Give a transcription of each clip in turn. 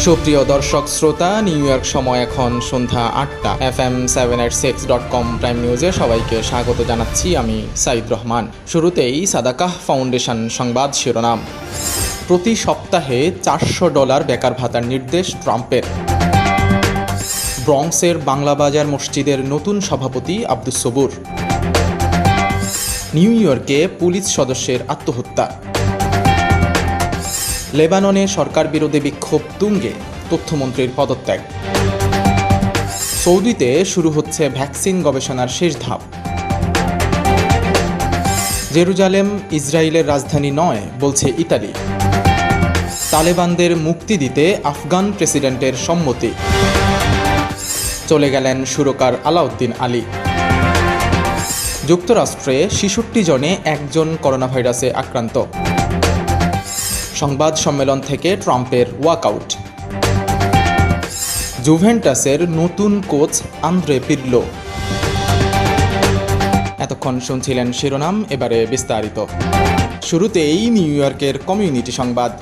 সুপ্রিয় দর্শক শ্রোতা, নিউ ইয়র্ক সময় এখন সন্ধ্যা 8টা। FM786.com প্রাইম নিউজে সবাইকে স্বাগত জানাচ্ছি। আমি সাইদ রহমান। শুরুতেই সাদাকাহ ফাউন্ডেশন সংবাদ শিরোনাম। প্রতি সপ্তাহে $400 বেকার ভাতার নির্দেশ ট্রাম্পের। ব্রঙ্কসের বাংলা বাজার মসজিদের নতুন সভাপতি আব্দুস সবুর। নিউ ইয়র্কে পুলিশ সদস্যের আত্মহত্যা। লেবাননে সরকার বিরোধী বিক্ষোভ তুঙ্গে, তথ্যমন্ত্রীর পদত্যাগ। সৌদিতে শুরু হচ্ছে ভ্যাকসিন গবেষণার শেষ ধাপ। জেরুজালেম ইসরায়েলের রাজধানী নয়, বলছে ইতালি। তালেবানদের মুক্তি দিতে আফগান প্রেসিডেন্টের সম্মতি। চলে গেলেন সুরকার আলাউদ্দিন আলী। যুক্তরাষ্ট্রে 66 জনে 1 জন করোনা ভাইরাসে আক্রান্ত। সংবাদ সম্মেলন থেকে ট্রাম্পের ওয়াকআউট। জুভেন্টাসের নতুন কোচ আন্দ্রে পিরলো। এতক্ষণ শুনছিলেন শিরোনাম, এবারে বিস্তারিত। শুরুতেই নিউ ইয়র্কের কমিউনিটি সংবাদ।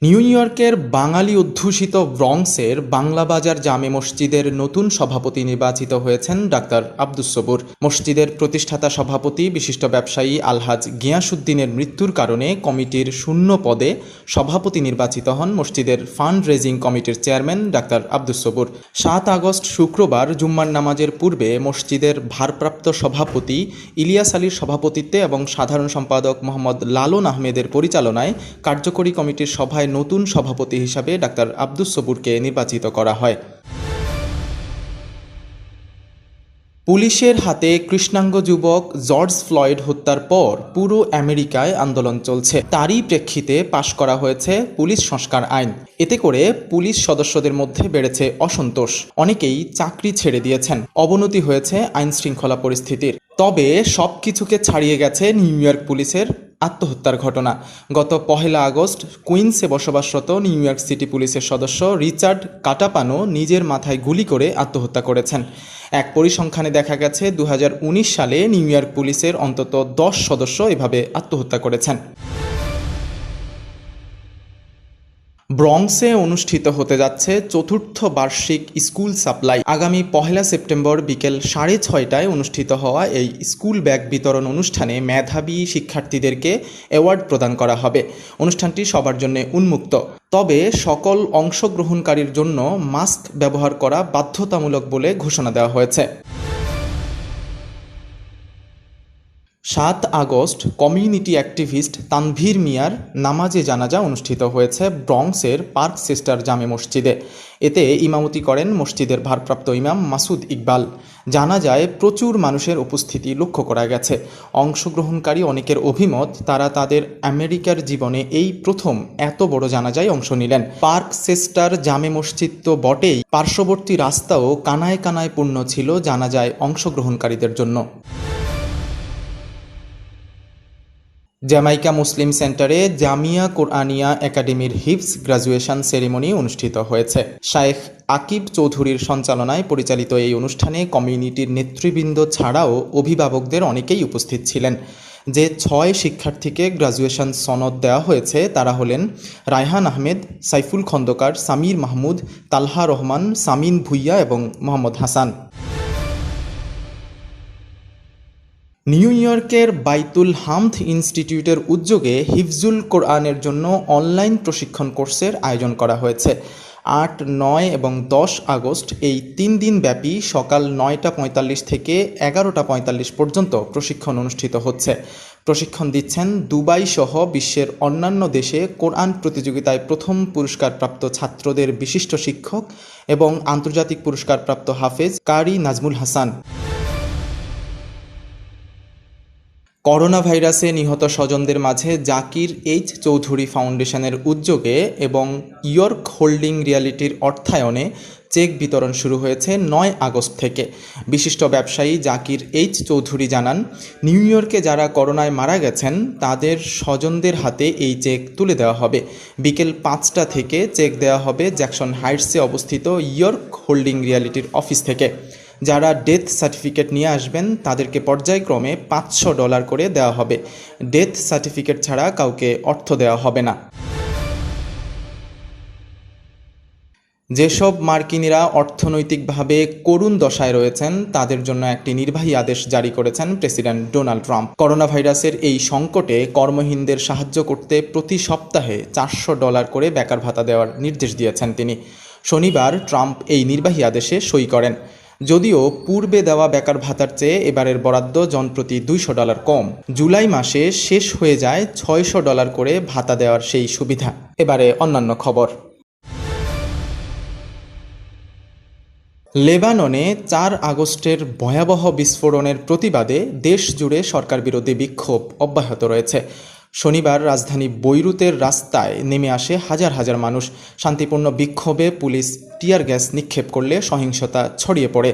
নিউ ইয়র্কের বাঙালি অধ্যুষিত ব্রঙ্কসের বাংলা বাজার জামে মসজিদের নতুন সভাপতি নির্বাচিত হয়েছেন ডাক্তার আব্দুস সবুর। মসজিদের প্রতিষ্ঠাতা সভাপতি বিশিষ্ট ব্যবসায়ী আলহাজ গিয়াসউদ্দিনের মৃত্যুর কারণে কমিটির শূন্য পদে সভাপতি নির্বাচিত হন মসজিদের ফান্ড রেজিং কমিটির chairman doctor Abdus Sabur. 7 August শুক্রবার জুম্মার নামাজের পূর্বে মসজিদের ভারপ্রাপ্ত সভাপতি ইলিয়াস আলীর সভাপতিত্বে এবং সাধারণ সম্পাদক মোহাম্মদ লালন আহমেদের পরিচালনায় কার্যকরী কমিটির সভায় নতুন সভাপতি হিসাবে ডাক্তার আব্দুস সবুরকে নির্বাচিত করা হয়। পুলিশের হাতে কৃষ্ণাঙ্গ যুবক জর্জ ফ্লয়েড হত্যার পর পুরো আমেরিকায় আন্দোলন চলছে। তারই প্রেক্ষিতে পাশ করা হয়েছে পুলিশ সংস্কার আইন। এতে করে পুলিশ সদস্যদের মধ্যে বেড়েছে অসন্তোষ। অনেকেই চাকরি ছেড়ে দিয়েছেন। অবনতি হয়েছে আইন শৃঙ্খলা পরিস্থিতির। তবে সবকিছুকে ছাড়িয়ে গেছে নিউ ইয়র্ক পুলিশের আত্মহত্যার ঘটনা। গত 1 আগস্ট কুইন্সে বসবাসরত নিউ ইয়র্ক সিটি পুলিশের সদস্য রিচার্ড কাটাপানো নিজের মাথায় গুলি করে আত্মহত্যা করেছেন। এক পরিসংখ্যানে দেখা গেছে 2019 সালে নিউ ইয়র্ক পুলিশের অন্তত 10 সদস্য এভাবে আত্মহত্যা করেছেন। ব্রঙ্কসে অনুষ্ঠিত হতে যাচ্ছে 4র্থ বার্ষিক স্কুল সাপ্লাই। আগামী 1 সেপ্টেম্বর বিকেল 6:30টায় অনুষ্ঠিত হওয়া এই স্কুল ব্যাগ বিতরণ অনুষ্ঠানে মেধাবী শিক্ষার্থীদেরকে অ্যাওয়ার্ড প্রদান করা হবে। অনুষ্ঠানটি সবার জন্য উন্মুক্ত, তবে সকল অংশগ্রহণকারীর জন্য মাস্ক ব্যবহার করা বাধ্যতামূলক বলে ঘোষণা দেওয়া হয়েছে। 7 আগস্ট কমিউনিটি অ্যাক্টিভিস্ট তানভীর মিয়ার নামাজে জানাজা অনুষ্ঠিত হয়েছে ব্রঙ্কসের পার্ক সিস্টার জামে মসজিদে। এতে ইমামতি করেন মসজিদের ভারপ্রাপ্ত ইমাম মাসুদ ইকবাল। জানাজায় প্রচুর মানুষের উপস্থিতি লক্ষ্য করা গেছে। অংশগ্রহণকারী অনেকের অভিমত, তারা তাদের আমেরিকার জীবনে এই প্রথম এত বড় জানাজায় অংশ নিলেন। পার্ক সিস্টার জামে মসজিদ তো বটেই, পার্শ্ববর্তী রাস্তাও কানায় কানায় পূর্ণ ছিল জানাজায় অংশগ্রহণকারীদের জন্য। জ্যামাইকা মুসলিম সেন্টারে জামিয়া কোরআনিয়া একাডেমির হিফজ গ্রাজুয়েশন সেরিমনি অনুষ্ঠিত হয়েছে। শায়েখ আকিব চৌধুরীর সঞ্চালনায় পরিচালিত এই অনুষ্ঠানে কমিউনিটির নেতৃবৃন্দ ছাড়াও অভিভাবকদের অনেকেই উপস্থিত ছিলেন। যে 6 শিক্ষার্থীকে গ্রাজুয়েশন সনদ দেওয়া হয়েছে তারা হলেন রায়হান আহমেদ, সাইফুল খন্দকার, সামির মাহমুদ, তালহা রহমান, সামিন ভুইয়া এবং মোহাম্মদ হাসান। নিউ ইয়র্কের বাইতুল হামদ ইনস্টিটিউটের উদ্যোগে হিফজুল কোরআনের জন্য অনলাইন প্রশিক্ষণ কোর্সের আয়োজন করা হয়েছে। 8, 9 এবং 10 আগস্ট এই 3 দিন ব্যাপী সকাল 9:45 থেকে 11:45 পর্যন্ত প্রশিক্ষণ অনুষ্ঠিত হচ্ছে। প্রশিক্ষণ দিচ্ছেন দুবাই সহ বিশ্বের অন্যান্য দেশে কোরআন প্রতিযোগিতায় প্রথম পুরস্কারপ্রাপ্ত ছাত্রদের বিশিষ্ট শিক্ষক এবং আন্তর্জাতিক পুরস্কারপ্রাপ্ত হাফেজ কারি নাজমুল হাসান। করোনা ভাইরাসে নিহত স্বজনদের মাঝে জাকির এইচ চৌধুরী ফাউন্ডেশনের উদ্যোগে এবং ইয়র্ক হোল্ডিং রিয়ালিটির অর্থায়নে চেক বিতরণ শুরু হয়েছে 9 আগস্ট থেকে। বিশিষ্ট ব্যবসায়ী জাকির এইচ চৌধুরী জানান, নিউ ইয়র্কে যারা করোনায় মারা গেছেন তাদের স্বজনদের হাতে এই চেক তুলে দেওয়া হবে। বিকেল 5টা থেকে চেক দেওয়া হবে জ্যাকসন হাইটসে অবস্থিত ইয়র্ক হোল্ডিং রিয়ালিটির অফিস থেকে। যারা ডেথ সার্টিফিকেট নিয়ে আসবেন তাদেরকে পর্যায়ক্রমে $500 করে দেওয়া হবে। ডেথ সার্টিফিকেট ছাড়া কাউকে অর্থ দেওয়া হবে না। যেসব মার্কিনিরা অর্থনৈতিকভাবে করুণ দশায় রয়েছেন তাদের জন্য একটি নির্বাহী আদেশ জারি করেছেন প্রেসিডেন্ট ডোনাল্ড ট্রাম্প। করোনা ভাইরাসের এই সংকটে কর্মহীনদের সাহায্য করতে প্রতি সপ্তাহে $400 করে বেকার ভাতা দেওয়ার নির্দেশ দিয়েছেন তিনি। শনিবার ট্রাম্প এই নির্বাহী আদেশে সই করেন। যদিও পূর্বে দেওয়া বেকার ভাতার চেয়ে এবারের বরাদ্দ জনপ্রতি $200 কম। জুলাই মাসে শেষ হয়ে যায় $600 করে ভাতা দেওয়ার সেই সুবিধা। এবারে অন্যান্য খবর। লেবাননে 4 আগস্টের ভয়াবহ বিস্ফোরণের প্রতিবাদে দেশ জুড়ে সরকার বিরোধী বিক্ষোভ অব্যাহত রয়েছে। শনিবার রাজধানী বৈরুতের রাস্তায় নেমে আসে হাজার হাজার মানুষ। শান্তিপূর্ণ বিক্ষোভে পুলিশ টিয়ার গ্যাস নিক্ষেপ করলে সহিংসতা ছড়িয়ে পড়ে।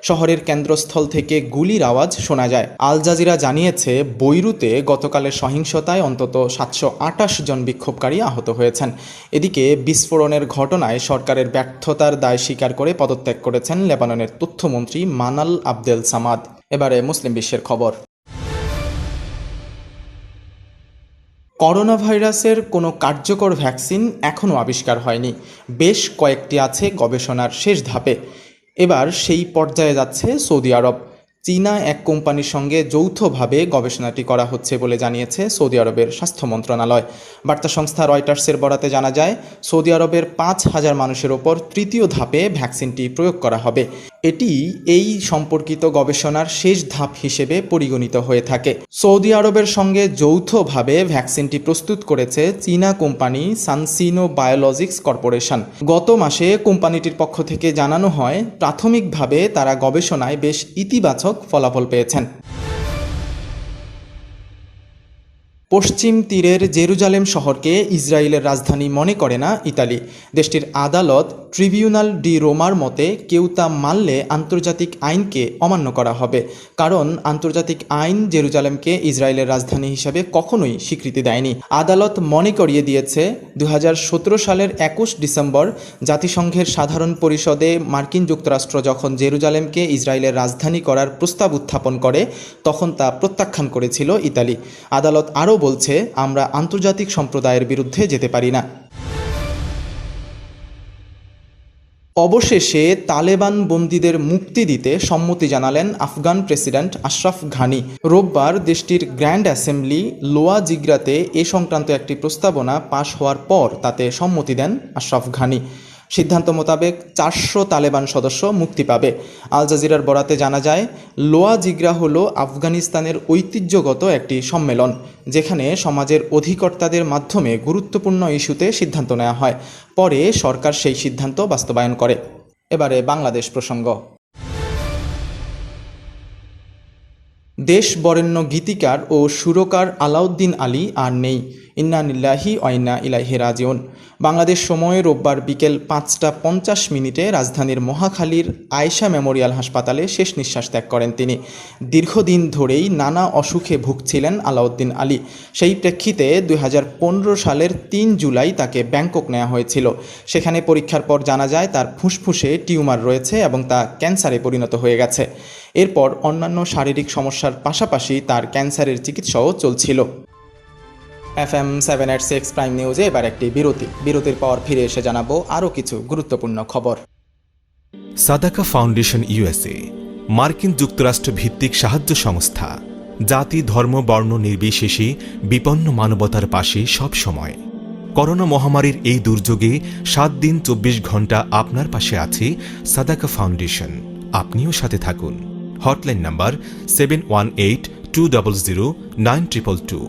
শহরের কেন্দ্রস্থল থেকে গুলির আওয়াজ শোনা যায়। আল জাজিরা জানিয়েছে বৈরুতে গতকালের সহিংসতায় অন্তত 728 জন বিক্ষোভকারী আহত হয়েছেন। এদিকে বিস্ফোরণের ঘটনায় সরকারের ব্যর্থতার দায় স্বীকার করে পদত্যাগ করেছেন লেবাননের তথ্যমন্ত্রী মানাল আবদেল সামাদ। এবারে মুসলিম বিশ্বের খবর। করোনা ভাইরাসের কোনো কার্যকর ভ্যাকসিন এখনও আবিষ্কার হয়নি। বেশ কয়েকটি আছে গবেষণার শেষ ধাপে। এবার সেই পর্যায়ে যাচ্ছে সৌদি আরব। চীনা এক কোম্পানির সঙ্গে যৌথভাবে গবেষণাটি করা হচ্ছে বলে জানিয়েছে সৌদি আরবের স্বাস্থ্য মন্ত্রণালয়। বার্তা সংস্থা রয়টার্সের বরাতে জানা যায়, সৌদি আরবের 5,000 মানুষের ওপর তৃতীয় ধাপে ভ্যাকসিনটি প্রয়োগ করা হবে। এটি এই সম্পর্কিত গবেষণার শেষ ধাপ হিসেবে পরিগণিত হয়ে থাকে। সৌদি আরবের সঙ্গে যৌথভাবে ভ্যাকসিনটি প্রস্তুত করেছে চীনা কোম্পানি সানসিনো বায়োলজিক্স কর্পোরেশন। গত মাসে কোম্পানিটির পক্ষ থেকে জানানো হয়, প্রাথমিকভাবে তারা গবেষণায় বেশ ইতিবাচক ফলাফল পেয়েছেন। পশ্চিম তীরের জেরুজালেম শহরকে ইসরায়েলের রাজধানী মনে করে না ইতালি। দেশটির আদালত ট্রিবিউনাল ডি রোমার মতে কেউ তা মানলে আন্তর্জাতিক আইনকে অমান্য করা হবে, কারণ আন্তর্জাতিক আইন জেরুজালেমকে ইসরায়েলের রাজধানী হিসাবে কখনোই স্বীকৃতি দেয়নি। আদালত মনে করিয়ে দিয়েছে 2017 সালের 21 ডিসেম্বর জাতিসংঘের সাধারণ পরিষদে মার্কিন যুক্তরাষ্ট্র যখন জেরুজালেমকে ইসরায়েলের রাজধানী করার প্রস্তাব উত্থাপন করে তখন তা প্রত্যাখ্যান করেছিল ইতালি। আদালত আরও বলছে, আমরা আন্তর্জাতিক সম্প্রদায়ের বিরুদ্ধে যেতে পারি না। অবশেষে তালেবান বন্দীদের মুক্তি দিতে সম্মতি জানালেন আফগান প্রেসিডেন্ট আশরাফ ঘানি। রোববার দেশটির গ্র্যান্ড অ্যাসেম্বলি লোয়া জিগরাতে এ সংক্রান্ত একটি প্রস্তাবনা পাশ হওয়ার পর তাতে সম্মতি দেন আশরাফ ঘানি। সিদ্ধান্ত মোতাবেক 400 তালেবান সদস্য মুক্তি পাবে। আল জাজিরার বরাতে জানা যায়, লোয়া জিগরা হলো আফগানিস্তানের ঐতিহ্যগত একটি সম্মেলন, যেখানে সমাজের অধিকর্তাদের মাধ্যমে গুরুত্বপূর্ণ ইস্যুতে সিদ্ধান্ত নেওয়া হয়। পরে সরকার সেই সিদ্ধান্ত বাস্তবায়ন করে। এবারে বাংলাদেশ প্রসঙ্গ। দেশ বরেণ্য গীতিকার ও সুরকার আলাউদ্দিন আলী আর নেই। ইন্না লিল্লাহি ওয়া ইন্না ইলাইহি রাজিউন। বাংলাদেশ সময় রোববার বিকেল 5টা 50 রাজধানীর মহাখালীর আয়েশা মেমোরিয়াল হাসপাতালে শেষ নিঃশ্বাস ত্যাগ করেন তিনি। দীর্ঘদিন ধরেই নানা অসুখে ভুগছিলেন আলাউদ্দিন আলী। সেই প্রেক্ষিতে 2015 সালের 3 জুলাই তাকে ব্যাংকক নেওয়া হয়েছিল। সেখানে পরীক্ষার পর জানা যায় তার ফুসফুসে টিউমার রয়েছে এবং তা ক্যান্সারে পরিণত হয়ে গেছে। এরপর অন্যান্য শারীরিক সমস্যার পাশাপাশি তার ক্যান্সারের চিকিৎসাও চলছিল। FM 786 প্রাইম নিউজে এবার একটি বিরতির পর ফিরে এসে জানাবো আরও কিছু গুরুত্বপূর্ণ খবর। সাদাকা ফাউন্ডেশন USA, মার্কিন যুক্তরাষ্ট্র ভিত্তিক সাহায্য সংস্থা, জাতি ধর্ম বর্ণ নির্বিশেষে বিপন্ন মানবতার পাশে সব সময়। করোনা মহামারীর এই দুর্যোগে 7 দিন 24 ঘন্টা আপনার পাশে আছে সাদাকা ফাউন্ডেশন। আপনিও সাথে থাকুন। Hotline number 7182009222।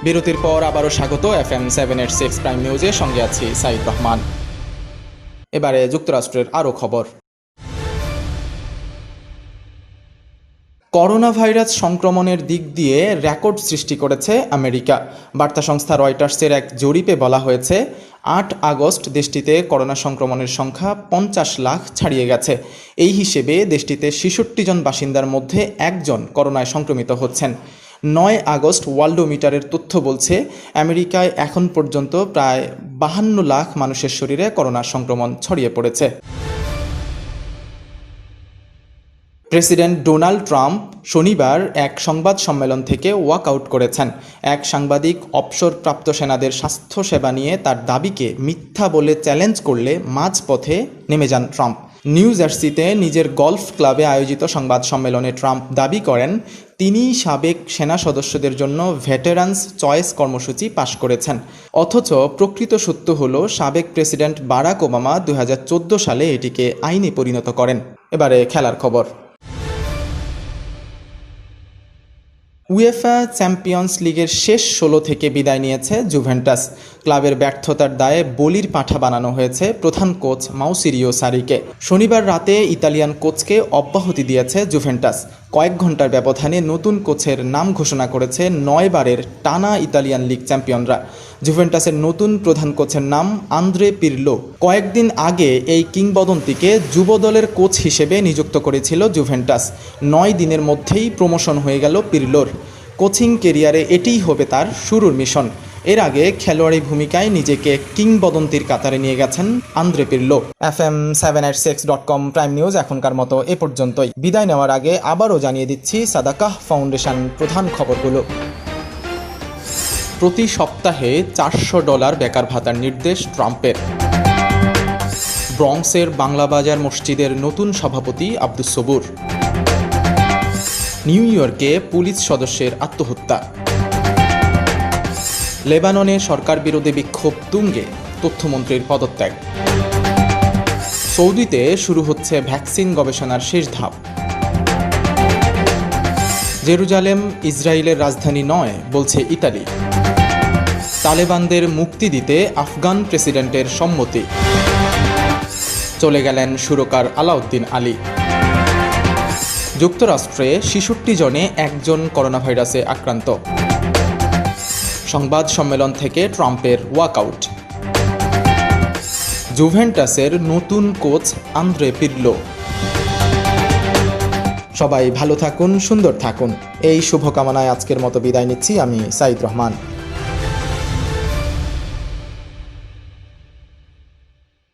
বিরতির পর আবারও স্বাগত FM 786 প্রাইম নিউজে, সঙ্গে আছি সাইদ রহমান। এবারে যুক্তরাষ্ট্রের আরও খবর। করোনা ভাইরাস সংক্রমণের দিক দিয়ে রেকর্ড সৃষ্টি করেছে আমেরিকা। বার্তা সংস্থা রয়টার্সের এক জরিপে বলা হয়েছে, 8 আগস্ট দেশটিতে করোনা সংক্রমণের সংখ্যা 50 লাখ ছাড়িয়ে গেছে। এই হিসেবে দেশটিতে 66 জন বাসিন্দার মধ্যে একজন করোনায় সংক্রমিত হচ্ছেন। 9 আগস্ট ওয়ার্ল্ডোমিটারের তথ্য বলছে, আমেরিকায় এখন পর্যন্ত প্রায় 52 লাখ মানুষের শরীরে করোনা সংক্রমণ ছড়িয়ে পড়েছে। প্রেসিডেন্ট ডোনাল্ড ট্রাম্প শনিবার এক সংবাদ সম্মেলন থেকে ওয়াকআউট করেছেন। এক সাংবাদিক অবসরপ্রাপ্ত সেনাদের স্বাস্থ্যসেবা নিয়ে তার দাবিকে মিথ্যা বলে চ্যালেঞ্জ করলে মাঝপথে নেমে যান ট্রাম্প। নিউ জার্সিতে নিজের গলফ ক্লাবে আয়োজিত সংবাদ সম্মেলনে ট্রাম্প দাবি করেন তিনি সাবেক সেনা সদস্যদের জন্য ভেটেরান্স চয়েস কর্মসূচি পাশ করেছেন। অথচ প্রকৃত সত্য হল সাবেক প্রেসিডেন্ট বারাক ওবামা 2014 সালে এটিকে আইনে পরিণত করেন। এবারে খেলার খবর। উয়েফা চ্যাম্পিয়ন্স লিগের শেষ 16 থেকে বিদায় নিয়েছে জুভেন্টাস। ক্লাবের ব্যর্থতার দায়ে বলির পাঁঠা বানানো হয়েছে প্রধান কোচ মাউসিরিও সারিকে। শনিবার রাতে ইতালিয়ান কোচকে অব্যাহতি দিয়েছে জুভেন্টাস। কয়েক ঘন্টার ব্যবধানে নতুন কোচের নাম ঘোষণা করেছে 9 বারের টানা ইতালিয়ান লিগ চ্যাম্পিয়নরা। জুভেন্টাসের নতুন প্রধান কোচের নাম আন্দ্রে পিরলো। কয়েকদিন আগে এই কিংবদন্তিকে যুব দলের কোচ হিসেবে নিযুক্ত করেছিল জুভেন্টাস। 9 দিনের মধ্যেই প্রমোশন হয়ে গেল পিরলোর। কোচিং কেরিয়ারে এটিই হবে তার শুরুর মিশন। এর আগে খেলোয়াড়ি ভূমিকায় নিজেকে কিংবদন্তির কাতারে নিয়ে গেছেন আন্দ্রে পিরলো। FM786.com প্রাইম নিউজ এখনকার মতো এ পর্যন্তই। বিদায় নেওয়ার আগে আবারও জানিয়ে দিচ্ছি সাদাকাহ ফাউন্ডেশন প্রধান খবরগুলো। প্রতি সপ্তাহে $400 বেকার ভাতার নির্দেশ ট্রাম্পের। ব্রঙ্কসের বাংলা বাজার মসজিদের নতুন সভাপতি আব্দুস সবুর। নিউ ইয়র্কে পুলিশ সদস্যের আত্মহত্যা। লেবাননে সরকার বিরোধী বিক্ষোভ তুঙ্গে, তথ্যমন্ত্রীর পদত্যাগ। সৌদিতে শুরু হচ্ছে ভ্যাকসিন গবেষণার শেষ ধাপ। জেরুজালেম ইসরায়েলের রাজধানী নয় বলছে ইতালি। তালেবানদের মুক্তি দিতে আফগান প্রেসিডেন্টের সম্মতি। চলে গেলেন সুরকার আলাউদ্দিন আলী। যুক্তরাষ্ট্রে 66 জনে 1 জন করোনা ভাইরাসে আক্রান্ত। সংবাদ সম্মেলন থেকে ট্রাম্পের ওয়াকআউট। জুভেন্টাসের নতুন কোচ আন্দ্রে পিরলো। সবাই ভালো থাকুন, সুন্দর থাকুন, এই শুভকামনায় আজকের মতো বিদায় নিচ্ছি আমি সাইদ রহমান।